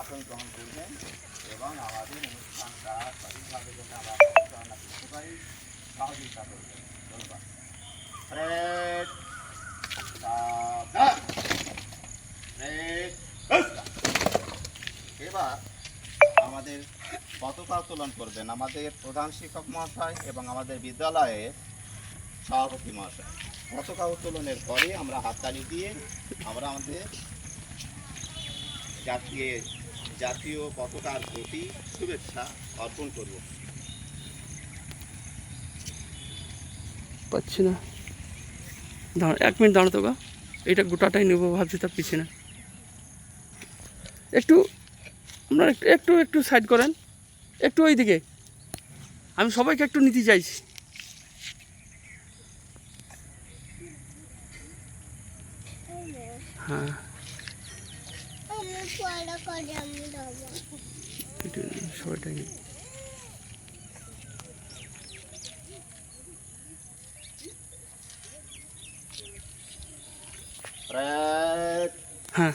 আসন গ্রহণ করবেন এবং আমাদের অনুষ্ঠানটা সঠিকভাবে যাতে আমরা পরিচালনা করতে পারি সহযোগিতা করবেন। ধন্যবাদ। এবার আমাদের পতাকা উত্তোলন করবেন আমাদের প্রধান শিক্ষক মহাশয় এবং আমাদের বিদ্যালয়ের সভাপতি মহাশয়। পতাকা উত্তোলনের পরে আমরা হাততালি দিয়ে আমরা আমাদের জাতীয় পতাকার প্রতি শুভেচ্ছা অর্পণ করব। পাচ্ছি না, দাঁড়া 1 মিনিট দাঁড়াতো গা, এটা গোটাটাই নেবো ভাবছি, তার পিছনে একটু আপনারা একটু একটু সাইড করেন, একটু ওই দিকে, আমি সবাইকে একটু নিতে চাইছি। হ্যাঁ সবাইটাই নিই। হ্যাঁ